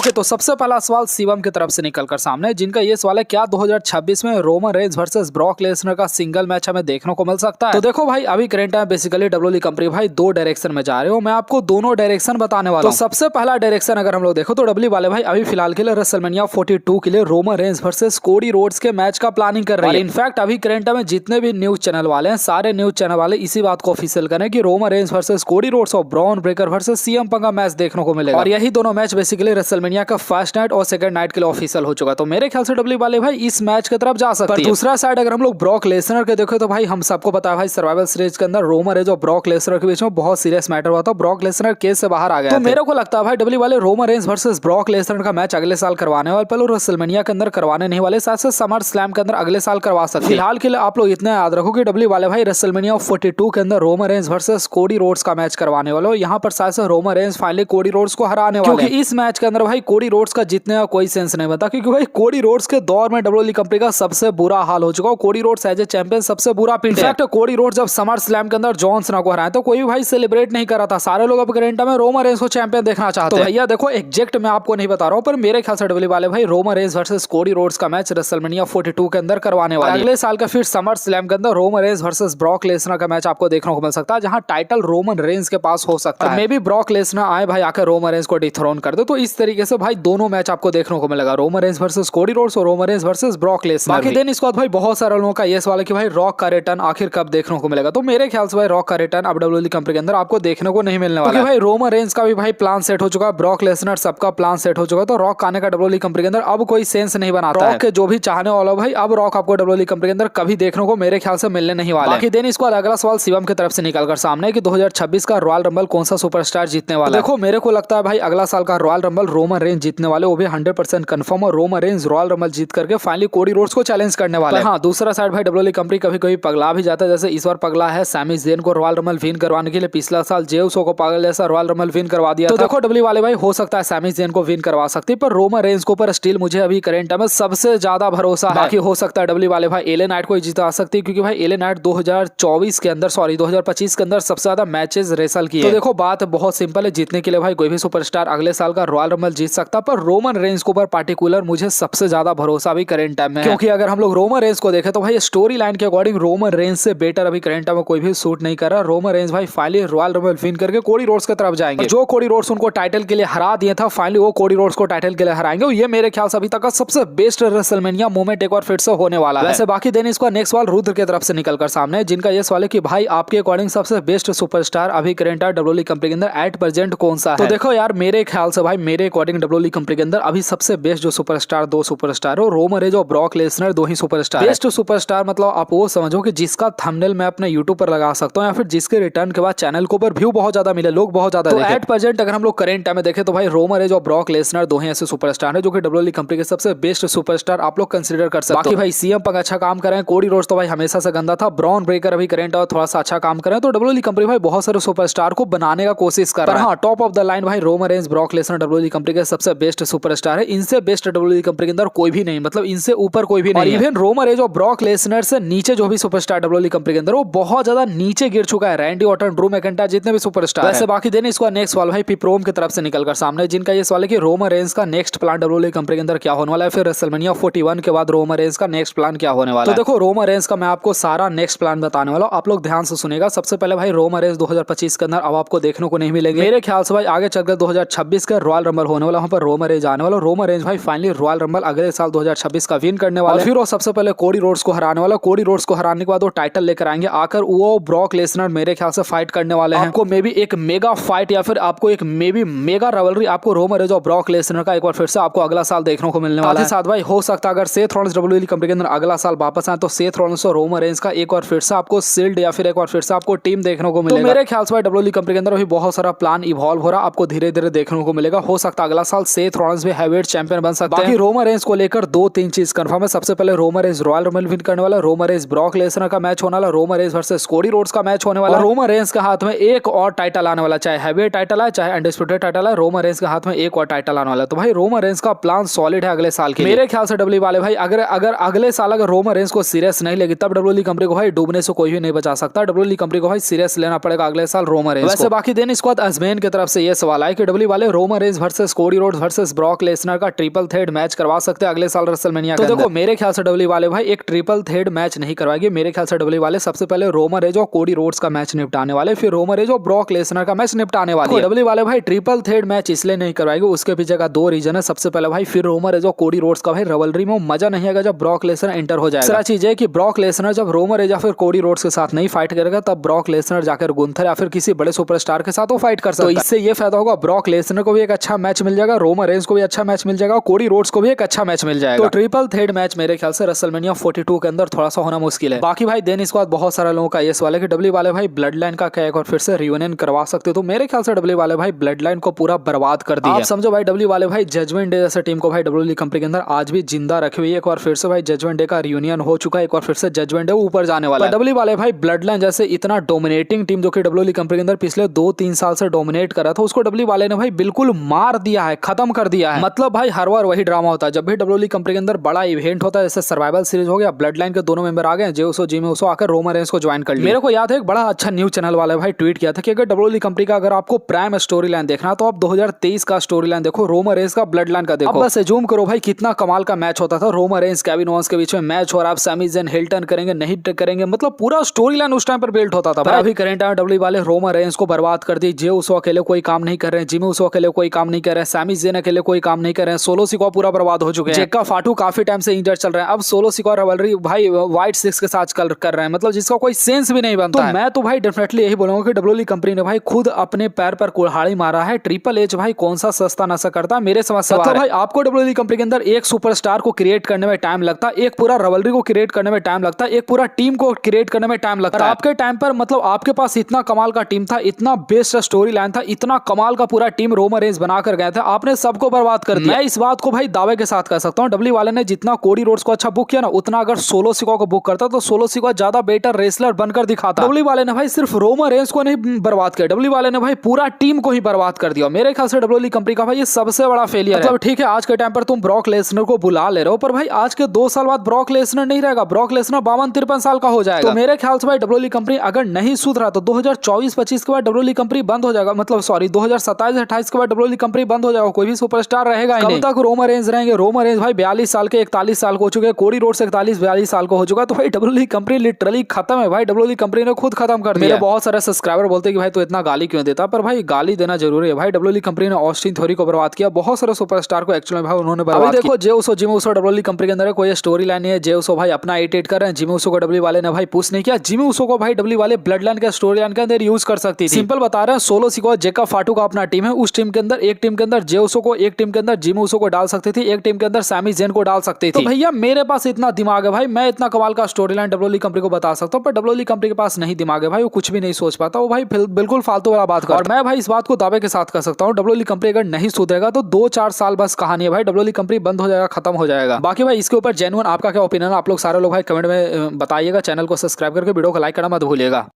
Okay, तो सबसे पहला सवाल शिवम की तरफ से निकलकर सामने, जिनका ये सवाल है क्या 2026 में Roman Reigns versus Brock Lesnar का सिंगल मैच हमें देखने को मिल सकता है। तो देखो भाई, अभी current time basically WWE company भाई दो डायरेक्शन में जा रहे हो। मैं आपको दोनों डायरेक्शन बताने वाला हूं। तो सबसे पहला डायरेक्शन अगर हम लोग देखो तो डब्ल्यू वाले भाई अभी फिलहाल के लिए रेसलमेनिया 42 के लिए Roman Reigns versus Cody roads के मैच का प्लानिंग कर रहे हैं। इनफैक्ट अभी करंट टाइम में जितने भी न्यूज चैनल वाले हैं, सारे न्यूज चैनल वाले इसी बात को ऑफिशियल करें कि Roman Reigns versus Cody Rhodes और Bron Breakker versus CM Punk का मैच देखने को मिलेगा। और यही दोनों मैच बेसिकली रेसलमेनिया का फर्स्ट नाइट और सेकंड नाइट के लिए ऑफिशियल हो चुका। तो मेरे ख्याल से डब्ल्यू वाले भाई इस मैच की तरफ जा सकते हैं। दूसरा साइड अगर हम लोग ब्रॉक लेसनर के देखें तो भाई हम सबको पता है भाई सर्वाइवल सीरीज के अंदर रोमन रेंज और ब्रॉक लेसनर के बीच में बहुत सीरियस मैटर हुआ था। ब्रॉक लेसनर केस से बाहर आ गया। तो मेरे को लगता है भाई डब्ल्यू वाले Roman Reigns versus Brock Lesnar का मैच अगले साल करवाने वाले, पहले रेसलमेनिया के अंदर करवाने नहीं वाले, साथ से समर स्लैम के अंदर अगले साल करवा सकते। फिलहाल के लिए आप लोग इतना याद रखो कि डब्ल्यू वाले भाई रेसलमेनिया 42 के अंदर Roman Reigns versus Cody roads का मैच करवाने वाले हो। यहाँ पर साथ से Roman Reigns finally Cody Rhodes को हराने वाले, क्योंकि इस मैच के अंदर भाई कोडी रोड्स का जीतने का कोई सेंस नहीं बनता, क्योंकि भाई कोडी रोड्स के दौर में डब्ल्यूडब्ल्यूई कंपनी का सबसे बुरा हाल हो चुका है। Cody Rhodes as a champion सबसे बुरा पिट है। इनफैक्ट कोडी रोड्स जब समर स्लैम के अंदर जॉन सीना को हराए तो कोई भी भाई सेलिब्रेट नहीं कर रहा था। सारे लोग अब करंट में रोमन रेंज को चैंपियन देखना चाहते हैं। तो भैया देखो, एग्जैक्ट मैं आपको नहीं बता रहा हूं, पर मेरे ख्याल से डब्ल्यूडब्ल्यूई वाले भाई Roman Reigns versus Cody roads का मैच रेसलमेनिया 42 के अंदर करवाने वाले। अगले साल का फिर समर स्लैम के अंदर Roman Reigns versus Brock Lesnar का मैच आपको देखने को मिल सकता है, जहां टाइटल रोमन रेंज के पास हो सकता है। मे बी ब्रॉक लेसनर आए भाई आकर रोमन रेंज को डिथ्रोन कर दो। तो इस तरीके से भाई दोनों मैच आपको देखने को मिलेगा, Roman Reigns versus Cody Rhodes और Roman Reigns versus Brock Lesnar. बाकी दिन इसके बाद भाई बहुत सारे लोगों का ये सवाल है कि भाई रॉक का रिटर्न आखिर कब देखने को मिलेगा। तो मेरे ख्याल से भाई रॉक का रिटर्न अब डब्ल्यूडब्ल्यूई कंपनी के अंदर आपको देखने को नहीं मिलने वाला है। भाई रोमन रेंज का भी भाई प्लान सेट हो चुका है, ब्रॉक लेसनर सबका प्लान सेट हो चुका है। तो रॉक आने का डब्ल्यूडब्ल्यूई कंपनी के अंदर अब कोई सेंस नहीं बनाता है। रॉक के जो भी चाहने वाला भाई अब रॉक आपको डब्ल्यूडब्ल्यूई कंपनी के अंदर कभी देखने को मेरे ख्याल से मिलने नहीं वाला है। बाकी दिन इसको अगला सवाल शिवम की तरफ से निकलकर सामने कि 2026 का रॉयल रंबल कौन सा सुपरस्टार जीतने वाला है। देखो मेरे को लगता है भाई अगला साल का रॉयल रंबल रोमन रेंज जीतने वाले, वो भी 100% कंफर्म, और रोमन रेंज रॉयल रंबल जीत करके फाइनली कोडी रोड्स को चैलेंज करने वाला है। हाँ, दूसरा साइड भाई डब्ल्यूडब्ल्यूई कंपनी कभी कभी पगला भी जाता है, जैसे इस बार पगला है सैमी ज़ेन को रॉयल रंबल विन करवाने के लिए। पिछला साल जे उसो को पागल जैसा रॉयल रंबल विन करवा दिया। तो देखो डब्ल्यू वाले भाई हो सकता है सैमी ज़ेन को विन करवा सकती है, पर रोमन रेंज को पर स्टिल मुझे अभी करंट में सबसे ज्यादा भरोसा है। बाकी हो सकता है डब्ल्यू वाले भाई एले नाइट को जिता सकती है, क्योंकि भाई एले नाइट 2024 के अंदर 2025 के अंदर सबसे ज्यादा मैचेस रेसल किए। तो देखो बात बहुत सिंपल है, जीतने के लिए भाई कोई भी सुपरस्टार अगले साल का रॉयल रंबल जीत सकता, पर रोमन रेंज को ऊपर पार्टिकुलर मुझे सबसे ज्यादा भरोसा अभी करंट टाइम में, क्योंकि अगर हम लोग रोमन रेंज को देखें तो भाई स्टोरी लाइन के अकॉर्डिंग रोमन रेंज से बेटर अभी करंट टाइम में कोई भी सूट नहीं कर रहा। रोमन रेंज भाई फाइनली रॉयल रंबल विन करके कोडी रोड्स की तरफ जाएंगे। जो कोडी रोड्स उनको टाइटल के लिए हरा दिया था, फाइनली वो कोडी रोड्स को टाइटल के लिए हराएंगे। ये मेरे ख्याल से अभी तक का सबसे बेस्ट रेसलमेनिया मोमेंट एक बार फिर से होने वाला है। वैसे बाकी दिन इसका नेक्स्ट सवाल रुद्र की तरफ से निकलकर सामने, जिनका ये सवाल है कि भाई आपके अकॉर्डिंग सबसे बेस्ट सुपरस्टार अभी करंट डब्ल्यूडब्ल्यूई कंपनी के अंदर एट प्रेजेंट कौन सा है। तो देखो यार, मेरे ख्याल से भाई मेरे अकॉर्डिंग डब्ल्यूडब्ल्यूई कंपनी के अंदर अभी सबसे बेस्ट जो सुपरस्टार, दो सुपरस्टार हो, रोमन रेंज और ब्रॉक लेसनर, दो ही सुपरस्टार। बेस्ट सुपरस्टार मतलब आप वो समझो कि जिसका थंबनेल मैं अपने यूट्यूब पर लगा सकता हूँ, या फिर जिसके रिटर्न के बाद चैनल के ऊपर व्यू बहुत ज्यादा मिले, लोग बहुत ज्यादा देखें। एट प्रेजेंट अगर हम लोग करंट टाइम में देखें तो भाई रोमन रेंज और ब्रॉक लेसनर दो ही ऐसे सुपरस्टार है जो कि डब्ल्यूडब्ल्यूई कंपनी के सबसे बेस्ट सुपरस्टार आप लोग कंसीडर कर सकते हो। बाकी भाई सीएम पंक अच्छा काम कर रहे हैं, कोडी रोड्स तो भाई हमेशा से गंदा था, ब्रॉन ब्रेकर अभी करंट और थोड़ा सा अच्छा काम कर रहे हैं। तो डब्ल्यूडब्ल्यूई कंपनी भाई बहुत सारे सुपरस्टार को बनाने का कोशिश कर रहा है। हाँ, टॉप ऑफ द लाइन भाई Roman Reigns Brock Lesnar WWE company के सबसे बेस्ट सुपरस्टार है। इनसे बेस्ट डब्ल्यूडब्ल्यूई कंपनी के अंदर कोई भी नहीं, मतलब इनसे ऊपर कोई भी नहीं। इवन रोमन रेंज और ब्रॉक लेसनर से नीचे जो भी सुपरस्टार डब्ल्यूडब्ल्यूई कंपनी के अंदर वो बहुत ज्यादा नीचे गिर चुका है, रैंडी ऑर्टन, ड्रू मैकिंटायर, जितने भी सुपरस्टार। वैसे बाकी दिन इसका नेक्स्ट सवाल भाई पिप्रोम की तरफ से निकलकर सामने, जिनका ये सवाल है कि रोमन रेंज का नेक्स्ट प्लान डब्ल्यूडब्ल्यूई कंपनी के अंदर क्या होने वाला है, फिर रेसलमेनिया 41 के बाद रोमन रेंज का नेक्स्ट प्लान क्या होने वाला है। तो देखो रोमन रेंज का मैं आपको सारा नेक्स्ट प्लान बताने वाला हूं, आप लोग ध्यान से सुनेगा। सबसे पहले भाई रोमन रेंज 2025 के अंदर अब आपको देखने को नहीं मिलेंगे। मेरे ख्याल से भाई आगे चलकर 2026 का रॉयल रंबल होने वाला, वहां पर रोमन रेंज आने वाला। रोमन रेंज भाई फाइनली रॉयल रंबल अगले साल 2026 का विन करने वाला, फिर वो सबसे पहले कोडी रोड्स को हराने वाला। कोडी रोड्स को हराने के बाद वो टाइटल लेकर आएंगे, आकर वो ब्रॉक लेसनर मेरे ख्याल से फाइट करने वाले हैं। आपको मे बी एक मेगा फाइट या फिर आपको एक मे बी मेगा राइवलरी आपको रोमन रेंज और ब्रॉक लेसनर का एक बार फिर से आपको अगला साल देखने को मिलने वाला है। साथ भाई हो सकता है अगर सेथ रॉलिंस डब्ल्यूडब्ल्यूई कंपनी के अंदर अगला साल वापस आए तो सेथ रॉलिंस और रोमन रेंज का एक बार फिर से आपको सील्ड या फिर एक बार फिर से आपको टीम देखने को मिलेगा। तो मेरे ख्याल से भाई डब्ल्यूडब्ल्यूई कंपनी के अंदर भी बहुत सारा प्लान इवॉल्व हो रहा, आपको धीरे धीरे देखने को मिलेगा। हो सकता है अगला साल सेथ रॉलिंस भी हैवीवेट चैंपियन बन सकते हैं। बाकी रोमन रेंज को लेकर 2-3 चीज कंफर्म है। सबसे पहले Roman Reigns royal rumble win करने वाला, रोमन रेंज ब्रॉक लेसनर का मैच होने वाला, Roman Reigns versus Cody roads का मैच होने वाला, रोमन रेंज के हाथ में एक और टाइटल आने वाला, चाहे हैवीवेट टाइटल है चाहे अनडिस्प्यूटेड टाइटल है, रोमन रेंज के हाथ में एक और टाइटल आने वाला। तो भाई रोमन रेंज का प्लान सॉलिड है अगले साल के लिए। मेरे ख्याल से डब्ल्यूडब्ल्यूई वाले भाई अगर अगले साल अगर रोमन रेंज को सीरियस नहीं लेगी तब डब्ल्यूडब्ल्यूई कंपनी को भाई डूबने से कोई भी नहीं बचा सकता। डब्ल्यूडब्ल्यूई कंपनी को भाई सीरियस लेना पड़ेगा अगले साल रोमन रेंज। वैसे बाकी दिन इसके बाद अजमेन की तरफ से ये सवाल है कि डब्ल्यूडब्ल्यूई वाले Roman Reigns versus Cody roads versus Brock Lesnar का ट्रिपल थ्रेड मैच करवा सकते हैं अगले साल रेसलमेनिया के अंदर। देखो मेरे ख्याल से डब्ल्यू वाले भाई एक ट्रिपल थ्रेड मैच नहीं करवाएंगे। मेरे ख्याल से डब्ल्यू वाले सबसे पहले रोमन रेंज और कोडी रोड्स का मैच निपटाने वाले, फिर रोमन रेंज और ब्रॉक लेसनर का मैच निपटाने वाले। डब्ल्यू वाले भाई ट्रिपल थ्रेड मैच इसलिए नहीं करवाएंगे, उसके पीछे का दो रीजन है। सबसे पहले भाई फिर रोमन रेंज और कोडी रोड्स का भाई रवलरी में मजा नहीं आएगा जब ब्रॉक लेसनर एंटर हो जाएगा। दूसरा चीज है कि ब्रॉक लेसनर जब रोमन रेंज या फिर कोडी रोड्स के साथ नहीं फाइट करेगा तब ब्रॉक लेसनर जाकर गुंथर या फिर किसी बड़े सुपरस्टार के साथ वो फाइट कर सकता है। तो इससे ये फायदा होगा, ब्रॉक लेसनर को भी एक अच्छा मैच मिल जाएगा, रोमन रेंज को भी अच्छा मैच मिल जाएगा, कोडी रोड्स को भी एक अच्छा मैच मिल जाएगा। तो ट्रिपल थ्रेड मैच मेरे ख्याल से रेसलमेनिया 42 के अंदर थोड़ा सा होना मुश्किल है। बाकी भाई देन इसके बाद बहुत सारे लोगों का ये सवाल है कि डब्ल्यू वाले भाई ब्लड लाइन का क्या एक और फिर से रियूनियन करवा सकते हो? तो मेरे ख्याल से डब्ल्यू वाले भाई ब्लड लाइन को पूरा बर्बाद कर दिया। आप समझो भाई डब्ल्यू वाले भाई जजमेंट डे जैसे टीम को भाई डब्ल्यू कंपनी के अंदर आज भी जिंदा रखी हुई है। एक बार फिर से भाई जजमेंट डे का रियूनियन हो चुका है, एक बार फिर से जजमेंट डे ऊपर जाने वाला है। डब्ल्यू वाले भाई ब्लड लाइन जैसे इतना डोमिनेटिंग टीम जो कि डब्ल्यू कंपनी के अंदर पिछले 2-3 साल से डोमिनेट कर रहा था, उसको डब्ल्यू वाले ने भाई बिल्कुल मार दिया है, खत्म कर दिया है। मतलब भाई हर बार वही ड्रामा होता है जब भी डब्ल्यू कंपनी के अंदर बड़ा इवेंट होता है, जैसे सर्वाइवल सीरीज हो गया, ब्लड लाइन के दोनों मेंबर आ गए, जे उसो जिमी उसो आकर रोमन रेंज को ज्वाइन कर लिया। मेरे को याद है एक बड़ा अच्छा न्यूज चैनल वाले भाई ट्वीट किया था कि अगर डब्ल्यू कंपनी का अगर आपको प्राइम स्टोरी लाइन देखना तो आप 2023 का स्टोरी लाइन देखो, रोमन रेंज का ब्लड लाइन का देखो। अब बस जूम करो भाई कितना कमाल का मैच होता था, रोमन रेंज केविन ओवेंस के बीच में मैच हो रहा है, सैमी ज़ेन हिल्टन करेंगे नहीं करेंगे, मतलब पूरा स्टोरी लाइन उस टाइम पर बिल्ड होता था। अभी करंट टाइम डब्ल्यू वाले रोमन रेंज को बर्बाद कर दी, जे उसो अकेले कोई काम नहीं कर रहे हैं, जिमी उसो अकेले कोई काम नहीं कर रहे हैं, सैमी ज़ेन अकेले कोई काम नहीं कर रहे हैं, सोलो सिकोआ पूरा बर्बाद हो चुके हैं, जेक्का फाटू काफी टाइम से इंजर्ड चल रहे हैं, अब सोलो सिकोआ रिवलरी भाई व्हाइट सिक्स के साथ कर रहे हैं, मतलब जिसका कोई सेंस भी नहीं बनता है। मैं तो भाई डेफिनेटली यही बोलूंगा कि डब्ल्यू कंपनी ने भाई खुद अपने पैर पर कुल्हाड़ी मारा है। ट्रिपल एच भाई कौन सा सस्ता नशा करता है मेरे समझ से बाहर है। भाई आपको डब्ल्यू कंपनी के अंदर एक सुपरस्टार को क्रिएट करने में टाइम लगता है, एक पूरा रवलरी को क्रिएट करने में टाइम लगता है, एक पूरा टीम को क्रिएट करने में टाइम लगता है। आपके टाइम पर मतलब आपके पास इतना कमाल का टीम था, इतना बेस्ट स्टोरी लाइन था, इतना कमाल का पूरा टीम रोमन रेंज बनाकर गए थे, आपने सबको बर्बाद कर दिया। मैं इस बात को भाई दावे के साथ कह सकता हूं, डब्ल्यू वाले ने जितना कोडी रोड्स को अच्छा बुक किया ना, उतना अगर सोलो सिकोआ को बुक करता तो सोलो सिकोआ ज्यादा बेटर रेसलर बनकर दिखाता। डब्ल्यू वाले ने भाई सिर्फ रोमन रेंज को नहीं बर्बाद किया, डब्ल्यू वाले ने भाई पूरा टीम को ही बर्बाद कर दिया। मेरे ख्याल से डब्ल्यू कंपनी का भाई ये सबसे बड़ा फेलियर है। मतलब ठीक है आज के टाइम पर तुम ब्रॉक लेसनर को बुला ले रहे हो, पर भाई आज के 2 साल बाद ब्रॉक लेसनर नहीं रहेगा, ब्रॉक लेसनर 52-53 साल का हो जाएगा। तो मेरे ख्याल से भाई डब्ल्यू कंपनी अगर नहीं सुधरा तो 2024-25 के बाद डब्ल्यू कंपनी बंद हो जाएगा, मतलब सॉरी 2027-28 के बाद डब्ल्यू कंपनी बंद हो जाएगा, कोई भी सुपरस्टार रहेगा ही नहीं। कब तक रोमन रेंज रहेंगे? रोमन रेंज भाई 42 साल के 41 साल को हो चुके हैं, कोडी रोड्स 41-42 साल को हो चुका है, तो भाई डब्ल्यू कंपनी लिटरली खत्म है भाई, डब्ल्यू कंपनी ने खुद खत्म कर दिया। मेरे बहुत सारे सब्सक्राइबर बोलते हैं कि भाई तू इतना गाली क्यों देता, पर भाई गाली देना जरूरी है भाई। डब्ल्यू कंपनी ने ऑस्टिन थ्योरी को बर्बाद किया, बहुत सारे सुपरस्टार को एक्चुअली भाई उन्होंने बर्बाद किया। देखो जे उसो जिमी उसो डब्ल्यू कंपनी के अंदर कोई स्टोरी लाइन नहीं है, जे उसो भाई अपना एडिट कर रहे हैं, जिमी उसो को डब्ल्यू वाले ने भाई पुश नहीं किया, जिमी उसो को भाई डब्ल्यू वाले ब्लड लाइन के स्टोरी लाइन के अंदर यूज कर सकती थी। सिंपल बता रहे हैं, सोलो सिकोआ जेका फाटू का अपना टीम है, उस टीम के अंदर एक टीम के अंदर जे उसो को, एक टीम के अंदर जिमी उसो को डाल सकती थी, एक टीम के अंदर सैमी ज़ेन को डाल सकती थी। तो भैया मेरे पास इतना दिमाग है भाई, मैं इतना कमाल का स्टोरी लाइन डब्ल्यू कंपनी को बता सकता हूँ, पर डब्ल्यू कंपनी के पास नहीं दिमाग है भाई, वो कुछ भी नहीं सोच पाता, वो भाई बिल्कुल फालतू वाला बात कर। और मैं भाई इस बात को दावे के साथ कर सकता हूँ, डब्ल्यू कंपनी अगर नहीं सुधरेगा तो 2-4 साल बस कहानी है भाई, डब्ल्यू कंपनी बंद हो जाएगा, खत्म हो जाएगा। बाकी भाई इसके ऊपर जेन्युइन आपका क्या ओपिनियन है, आप लोग सारे लोग भाई कमेंट में बताइएगा। चैनल को सब्सक्राइब करके वीडियो को लाइक करना मत भूलिएगा।